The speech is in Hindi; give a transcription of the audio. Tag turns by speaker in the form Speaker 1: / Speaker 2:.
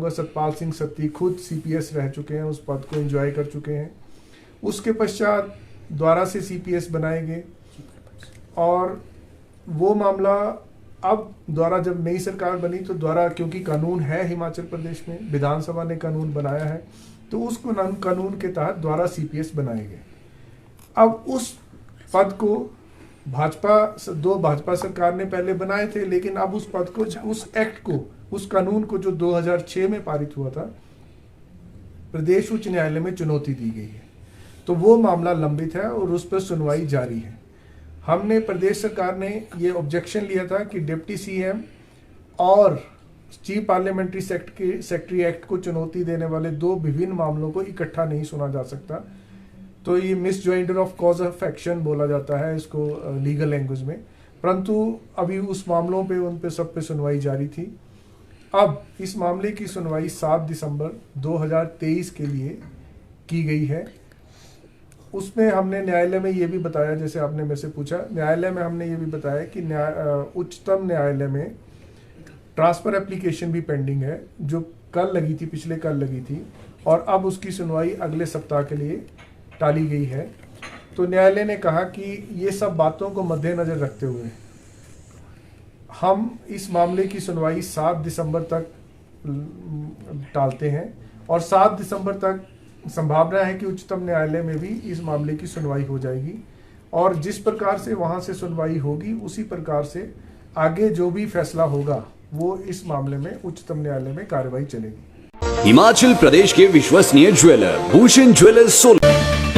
Speaker 1: सतपाल सिंह सत्ती खुद सीपीएस रह चुके हैं, उस पद को एंजॉय कर चुके हैं। उसके पश्चात द्वारा से सीपीएस बनाए गए और वो मामला अब द्वारा जब नई सरकार बनी तो द्वारा, क्योंकि कानून है हिमाचल प्रदेश में, विधानसभा ने कानून बनाया है, तो उस कानून के तहत द्वारा सीपीएस बनाए गए। अब उस पद को भाजपा सरकार ने पहले बनाए थे, लेकिन अब उस पद को, उस एक्ट को, उस कानून को जो 2006 में पारित हुआ था, प्रदेश उच्च न्यायालय में चुनौती दी गई है। तो वो मामला लंबित है और उस पर सुनवाई जारी है। हमने, प्रदेश सरकार ने ये ऑब्जेक्शन लिया था कि डिप्टी सीएम और चीफ पार्लियामेंट्री सेक्रेटरी एक्ट को चुनौती देने वाले दो विभिन्न मामलों को इकट्ठा नहीं सुना जा सकता। तो ये मिसजॉइंडर ऑफ कॉज ऑफ एक्शन बोला जाता है इसको लीगल लैंग्वेज में, परंतु अभी उस मामलों पे, उन पे सब पे सुनवाई जारी थी। अब इस मामले की सुनवाई 7 दिसंबर 2023 के लिए की गई है। उसमें हमने न्यायालय में ये भी बताया, जैसे आपने मेरे से पूछा, न्यायालय में हमने ये भी बताया कि उच्चतम न्यायालय में ट्रांसफर एप्लीकेशन भी पेंडिंग है, जो कल लगी थी, पिछले कल लगी थी, और अब उसकी सुनवाई अगले सप्ताह के लिए टाली गई है। तो न्यायालय ने कहा कि ये सब बातों को मद्देनजर रखते हुए हम इस मामले की सुनवाई 7 दिसंबर तक टालते हैं, और 7 दिसंबर तक संभावना है कि उच्चतम न्यायालय में भी इस मामले की सुनवाई हो जाएगी, और जिस प्रकार से वहां से सुनवाई होगी उसी प्रकार से आगे जो भी फैसला होगा वो इस मामले में उच्चतम न्यायालय में कार्रवाई चलेगी।
Speaker 2: हिमाचल प्रदेश के विश्वसनीय ज्वेलर भूषण ज्वेलर्स सोलन।